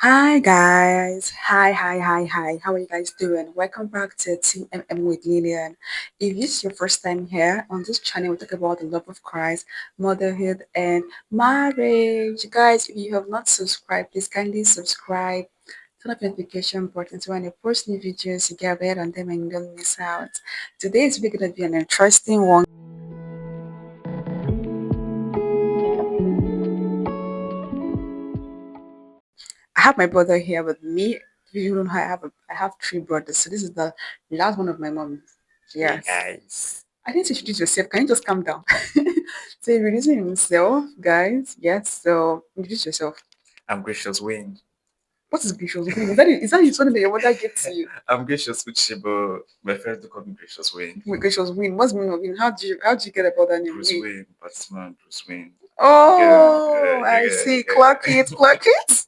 Hi guys. Hi. How are you guys doing? Welcome back to Team MM with Lillian. If this is your first time here on this channel, we talk about the love of Christ, motherhood, and marriage. Guys, if you have not subscribed, please kindly subscribe. Turn up notification button so when I post new videos, you get ahead on them and you don't miss out. Today is really going to be an interesting one. I have my brother here with me. You don't know, I have three brothers, so this is the last one of my mom. Hey Yes. guys, I didn't introduce yourself. Can you just calm down? So introducing himself, guys. Yes. So introduce yourself. I'm Gracious Wayne. What is gracious Green? Is that something that your mother gave to you? I'm Gracious Uchi, but my friends do call me Gracious Wayne. Gracious Win. What's the meaning of it? How do you get about that name? Bruce Win. Wayne, Batman, Bruce Wayne. Oh, I see. Clock Yeah. it, clock it.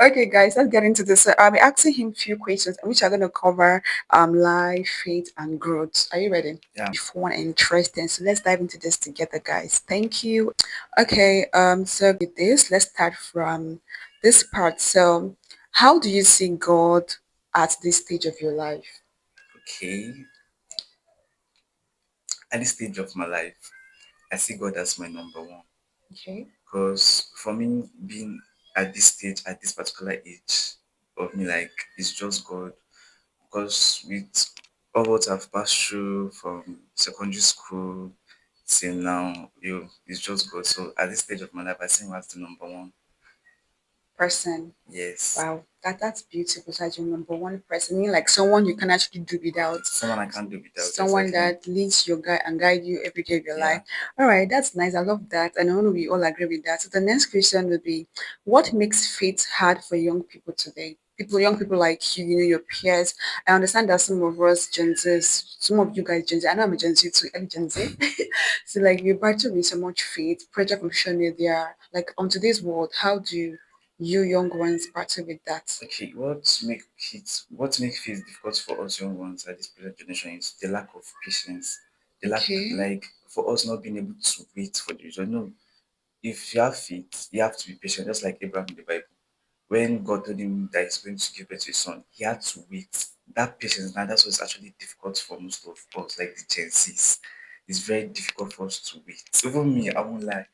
Okay, guys, let's get into this. So I'll be asking him a few questions, which are going to cover life, faith, and growth. Are you ready? Yeah. Fun and interesting. So let's dive into this together, guys. Thank you. Okay, so with this, let's start from this part. So, how do you see God at this stage of your life? Okay. At this stage of my life, I see God as my number one. Okay. Because for me, being at this stage, at this particular age of me, like, it's just God. Because with all what I've passed through from secondary school till now, it's just God. So at this stage of my life, I see him as the number one. Person. Yes. Wow, that's beautiful. So as your number one person, meaning like someone you can actually do without, Someone I can't do without, someone exactly. that leads your guide and guide you every day of your life. Yeah. All right, that's nice. I love that, and I know we all agree with that. So the next question would be, what makes faith hard for young people today? Young people like you, your peers. I understand that some of us Gen Zs, some of you guys Gen Z. I know I'm a Gen Z too, I'm Gen Z. So like you battle with so much faith, pressure from social media. Like on today's world, how do you young ones battle with that? Okay, what make it difficult for us young ones at this present generation is the lack of patience. The lack, Okay. like, for us not being able to wait for the result. No, if you have faith, you have to be patient, just like Abraham in the Bible. When God told him that he's going to give birth to his son, he had to wait. That patience, now that's what's actually difficult for most of us, like the Gen Zs. It's very difficult for us to wait. Even me, I won't lie.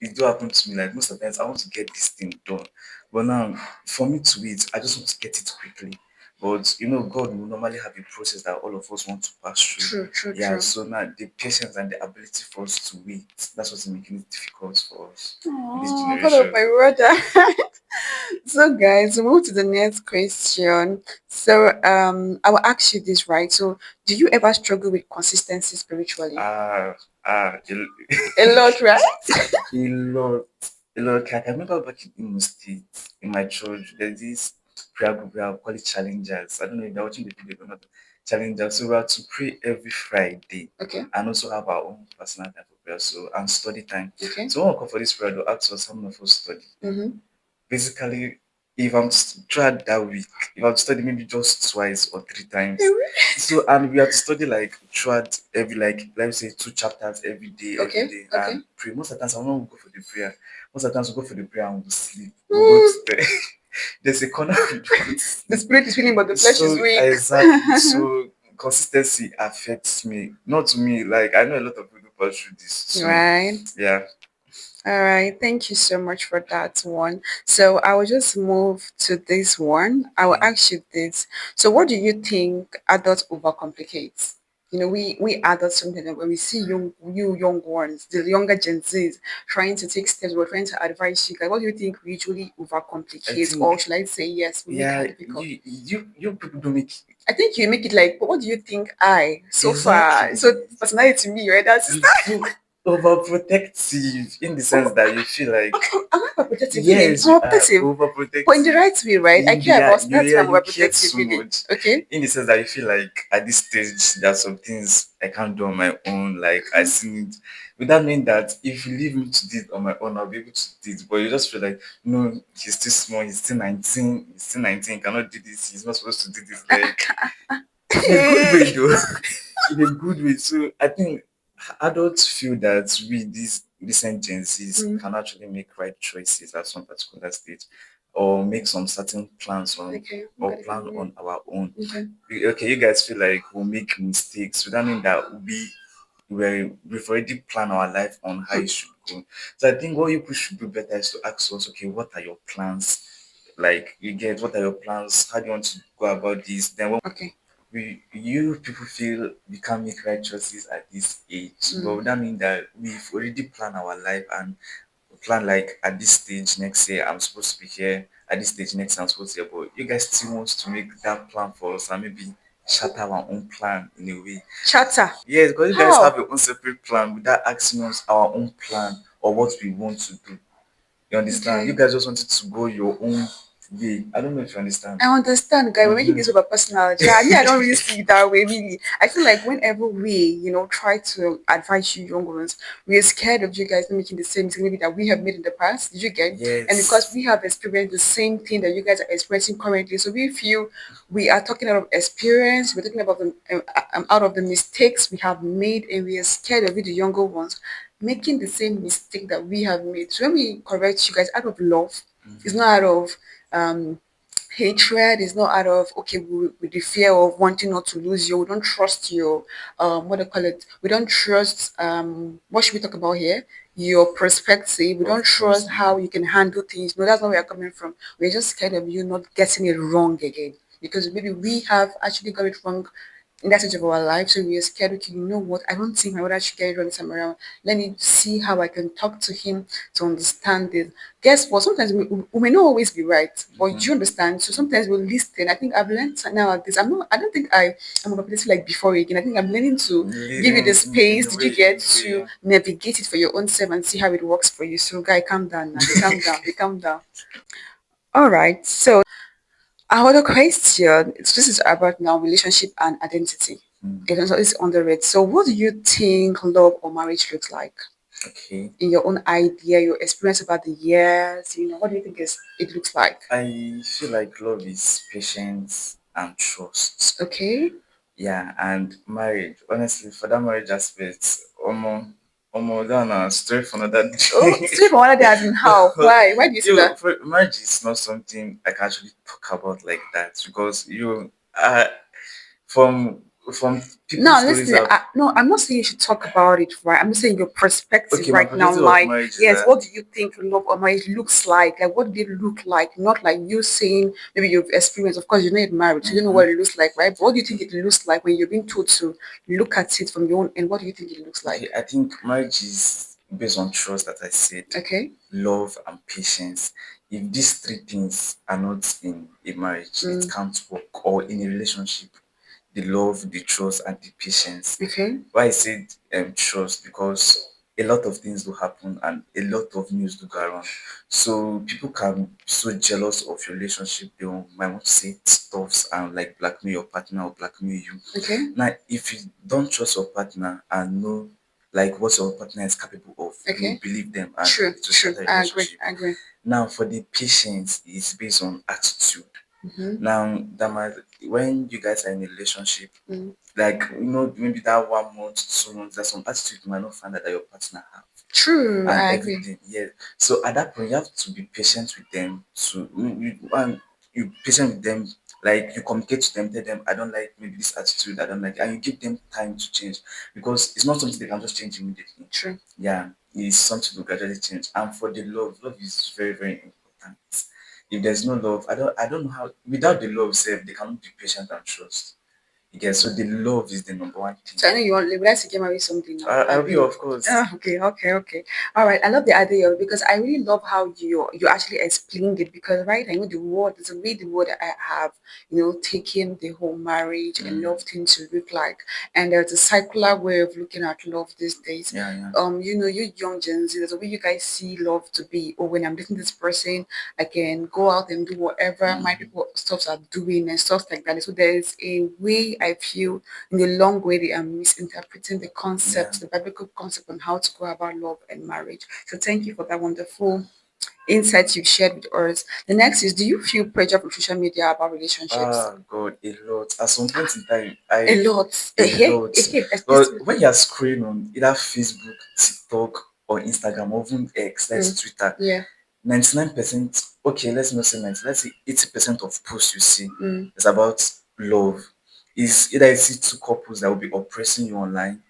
It do happen to me. Like most of the times, I want to get this thing done, but now for me to wait, I just want to get it quickly. But God will normally have a process that all of us want to pass through. True, true, Yeah, true. so now the patience and the ability for us to wait, that's what's making it difficult for us in this Oh, part of generation. my brother. So guys, we'll move to the next question. So I will ask you this, right? So do you ever struggle with consistency spiritually? Ah, ah, A lot, right? a lot, a lot. Like I remember back in Imo State, in my church, there's this prayer group we have called it Challengers. I don't know if they're watching the video or not. Challengers. So we have to pray every Friday Okay, and also have our own personal time for prayer. So and study time. okay. So when we come for this prayer, they'll ask us how many of us study. Mm-hmm. Basically, if I'm throughout that week, if I'm studying maybe just twice or three times, so and we have to study like throughout every, like, let me say, two chapters every Okay, day, okay. and pray. Most of the times, I will not go for the prayer. Most of the times, we go for the prayer and we'll sleep. We'll go to Mm, the there's a corner we go to the sleep. spirit is willing, but the flesh is So weak. exactly, so consistency affects me, not to me. Like I know a lot of people pass through this. So Right. yeah. All right, thank you so much for that one. So I will just move to this one. I will Okay. ask you this. So what do you think adults overcomplicate? We adults something that when we see young ones, the younger Gen Zs trying to take steps, we're trying to advise you. Like, what do you think we usually I overcomplicate, or think, should I say yes, we make yeah, it difficult? you people don't make I think you make it like, but what do you think I so far? So exactly. personality to me, right? That's You feel overprotective in the sense that you feel like, okay. Am I overprotective? Really? yes, I'm you are overprotective. But in the overprotective. right way, right? I care Yeah, about that's why I'm you care overprotective, so really. much Okay? in the sense that you feel like at this stage there are some things I can't do on my own. Like I still need, without knowing that if you leave me to do it on my own, I'll be able to do it. But you just feel like, no, he's too small, he's still 19, he cannot do this, he's not supposed to do this. Like in a good way though. In a good way. So I think adults feel that we, these recent Gen Zs, Mm, can actually make right choices at some particular stage. or make some certain plans on Okay, I'm or gonna plan continue. on our own. Okay. Okay, you guys feel like we'll make mistakes. We don't mean that we've already planned our life on how it should go. So I think what you people should do better is to ask us, okay, what are your plans? Like you get what are your plans? How do you want to go about this? Then when Okay. you people feel we can't make right choices at this age, but that mean that we've already planned our life and plan like at this stage next year I'm supposed to be here, at this stage next year I'm supposed to be here, but you guys still want to make that plan for us and maybe shatter our own plan in a way. Chatter. Yes, because you guys have How? your own separate plan without asking us our own plan or what we want to do. You understand? You Okay. guys just wanted to go your own way. I don't know if you understand. I understand, guy. We're making Mm-hmm. this about personality. I mean, I don't really see it that way, really. I feel like whenever we, try to advise you young ones, we are scared of you guys not making the same thing maybe that we have made in the past. Did you get? And because Yes. we have experienced the same thing that you guys are experiencing currently, so we feel we are talking out of experience. We're talking about out of the mistakes we have made, and we are scared of you, the younger ones, making the same mistake that we have made. So when we correct you guys out of love, it's Mm-hmm. not out of hatred, is not out of okay with the fear of wanting not to lose you. We don't trust your what do you call it, we don't trust what should we talk about here, your perspective. We don't Of course. trust how you can handle things. No, that's not where we're coming from. We're just scared of you not getting it wrong again, because maybe we have actually got it wrong in that stage of our life. So we are scared, okay, you know what? I don't think my brother should get it wrong this time around. Let me see how I can talk to him to understand it. Guess what? Sometimes we may not always be right, but Mm-hmm. you understand. So sometimes we'll listen. I think I've learned now at this. I don't think I'm manipulative like before again. I think I'm learning to give you the Leading in space. a Did you way, get in a to way. navigate it for your own self and see how it works for you? So guy, calm down now. They calm down. They calm down. All right. So our other question, this is about now relationship and identity. Mm. It's underrated. So what do you think love or marriage looks like Okay. in your own idea, your experience about the years? What do you think it looks like? I feel like love is patience and trust. Okay. Yeah, and marriage. Honestly, for that marriage aspect, that na story for another Oh, day. straight from one day as in how? Because Why do you say you that? for marriage is not something I can actually talk about like that because from from people's No, stories listen. I've No, I'm not saying you should talk about it, right? I'm just saying your perspective okay, my right now. perspective of Like, marriage is yes, that what do you think love or marriage looks like? Like, what did it look like? Not like you saying maybe you've experienced. Of course, you're not married, so you don't know mhm, what it looks like, right? But what do you think it looks like when you're being told to look at it from your own? And what do you think it looks like? okay, I think marriage is based on trust that I said, Okay. love and patience. If these three things are not in a marriage, it Mm, can't work. Or in a relationship, the love, the trust, and the patience. okay. Why I said trust because a lot of things do happen and a lot of news do go around. So people can be so jealous of your relationship, they might want to say stuffs and like blackmail your partner or blackmail you. Okay. Now, if you don't trust your partner and know like what your partner is capable of, you will Okay. believe them and True. it will True. shatter your I agree. relationship. I agree. Now, for the patience, it's based on attitude. Mm-hmm. Now, that might, when you guys are in a relationship, Mm. like maybe that 1 month, 2 months, there's some attitude you might not find that your partner have True. and I agree. everything. Yeah. So at that point, you have to be patient with them. And you patient with them, like you communicate to them, tell them I don't like maybe this attitude, I don't like, and you give them time to change because it's not something they can just change immediately. True. Yeah, it's something to gradually change. And for the love is very very important. If there's no love, I don't know how without the love, self, they cannot be patient and trust. Again, so the love is the number one thing. So I know you want you would like to get married someday now. I'll be Abi. of course. Ah, okay, okay, okay. All right. I love the idea of because I really love how you actually explained it because right, I know the word is the way the word I have, taken the whole marriage and Mm, love thing to look like. And there's a circular way of looking at love these days. yeah, yeah. You young Gen Z, there's a way you guys see love to be. Or when I'm dating this person, I can go out and do whatever my Mm, people stuff are doing and stuff like that. So there's a way I feel in the long way they are misinterpreting the yeah. concept, the biblical concept on how to go about love and marriage. So thank you for that wonderful insights you've shared with us. The next is, do you feel pressure from social media about relationships? Ah, God, a lot. At some point in time, A lot. a lot. But when you're scrolling on either Facebook, TikTok, or Instagram, or even X, that's Mm, Twitter, yeah. 99%, okay, let's not say 90, let's say 80% of posts you see Mm. is about love. Is either you see two couples that will be oppressing you online,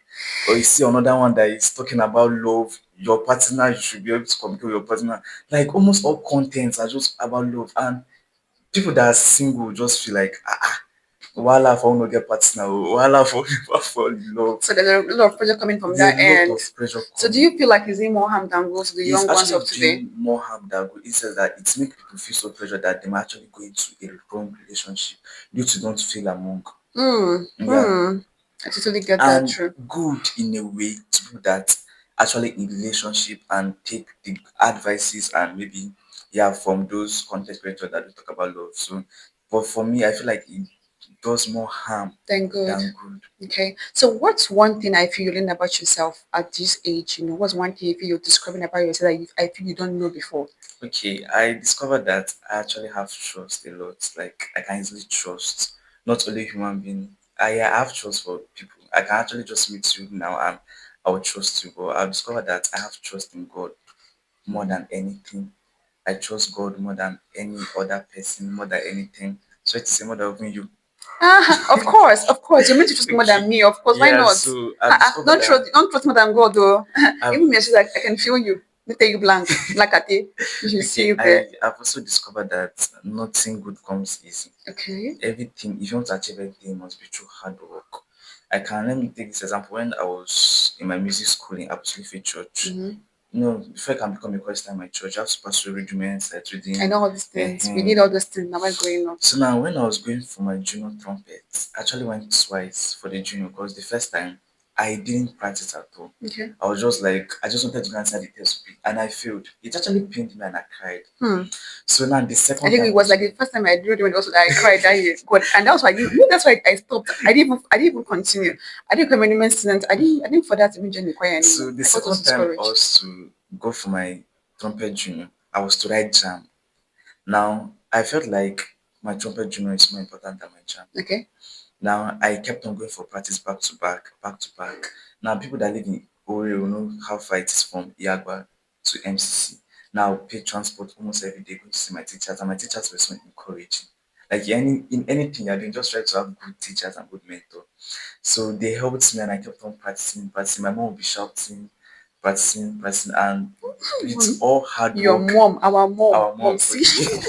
or you see another one that is talking about love, your partner, you should be able to communicate with your partner. Like almost all contents are just about love. And people that are single just feel like, wahala for no get partner, oh, wahala for for love. So there's a lot of pressure coming from There's that a lot end. of pressure So do coming. you feel like it's doing more harm than good to the It's young ones actually of today? doing more harm than good. It says that it makes people feel so pressured that they might actually go into a wrong relationship due to don't feel among. Hmm. Yeah. Hmm. I totally get that. And True. good in a way to people that actually in relationship and take the advices and maybe yeah from those content creators that we talk about love. So but for me I feel like it does more harm Then good. than good. Okay. So what's one thing I feel you learn about yourself at this age? You know, what's one thing you feel you're describing about yourself that I feel you don't know before? Okay, I discovered that I actually have trust a lot. Like I can easily trust not only human being. I have trust for people. I can actually just meet you now and I will trust you. But I've discovered that I have trust in God more than anything. I trust God more than any other person, more than anything. So it's more than even you. Ah, of course, of course. You're meant to trust more Okay. than me, of course. Why Yeah, not? so I've discovered that Don't trust more than God, though. I've Even me, she's like, I can feel you. Let me tell you blank, like at you should see okay, it there. I've also discovered that nothing good comes easy. Okay. Everything, if you want to achieve anything, it must be through hard work. Let me take this example. When I was in my music school in Apostolic Faith Church, Mm-hmm. before I can become a chorister in my church, I have to pass through regiment, sight I reading. know all these things. We uh did all those things. Now we're growing up. So now, when I was going for my junior trumpet, I actually went twice for the junior because the first time I didn't practice at all. Okay. I was just like, I just wanted to answer the test and I failed. It actually pained me and I cried. Hmm. So now the I second think time it was was like the first time I did it when also that I cried that year. God, and that's why that's why I stopped. I didn't even continue. I didn't become any student. I didn't for that even join the choir so anymore. the I got also second time I discouraged. was to go for my trumpet junior, I was to write jam. Now I felt like my trumpet junior is more important than my jam. Okay. Now I kept on going for practice back to back, back to back. Now people that live in Oreo know how far it is from Iagba to MCC. Now I pay transport almost every day going to see my teachers, and my teachers were so encouraging. Like in anything you're doing, just try to have good teachers and good mentor. So they helped me, and I kept on practicing, practicing. My mom would be shouting, practicing, practicing, and with all hard Your work, mom, our mom, our mom, mom, see. okay.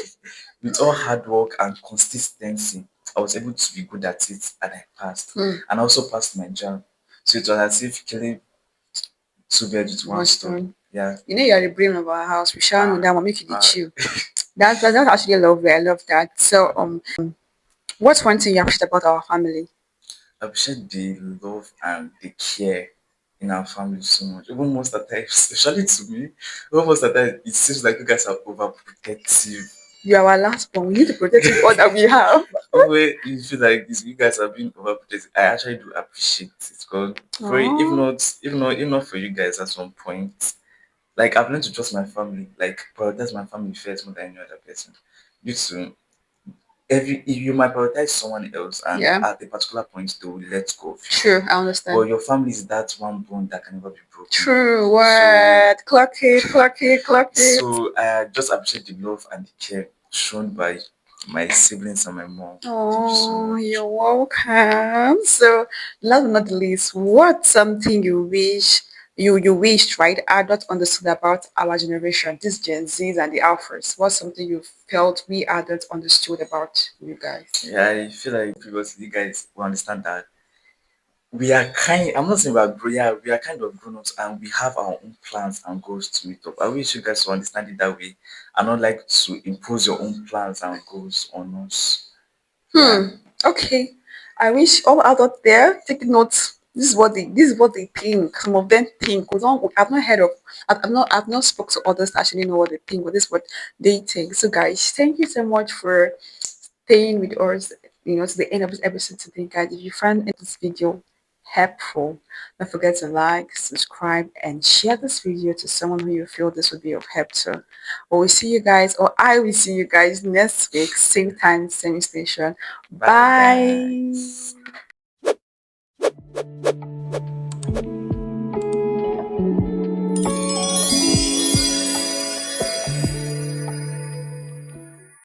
With all hard work and consistency, I was able to be good at it and I passed. Hmm. And I also passed my jam. So it was as if killing two birds with one One stone. stone. Yeah. You know you're the brain of our house. We shall know Ah, that one make you the ah. chill. That's actually lovely. I love that. So what's one thing you appreciate about our family? I appreciate the love and the care in our family so much. Even most of the time, especially to me, even most of the time, it seems like you guys are overprotective. You are our last born. We need to protect with all that we have. When you feel like this, you guys are being overprotective. I actually do appreciate it because for Oh, if not for you guys at some point, like I've learned to trust my family, like prioritize my family first more than any other person. Due to every if you might prioritize someone else and yeah. at a particular point they will let go of you. True, I But understand. your family is that one bond that can never be broken. True So word. Clock it, clock it, clock it. so I just appreciate the love and the care shown by my siblings and my mom. Thank you so Oh, much. you're welcome. So, last but not least, what's something you wish you wished, right, adults understood about our generation, this Gen Zs and the Alphas? What's something you felt we adults understood about you guys? Yeah, I feel like previously you guys will understand that we are kind I'm not saying we are yeah, we are kind of grown ups and we have our own plans and goals to meet up. I wish you guys to understand it that way and not like to impose your own plans and goals on us. Yeah. Okay. I wish all adults there take notes. This is what they think. Some of them think. I've not heard of I've not spoke to others to actually know what they think, but this is what they think. So guys, thank you so much for staying with us, to the end of this episode today, guys. If you find this video helpful, don't forget to like, subscribe, and share this video to someone who you feel this would be of help to. Or we see you guys, or I will see you guys next week, same time, same station. Bye Bye. guys.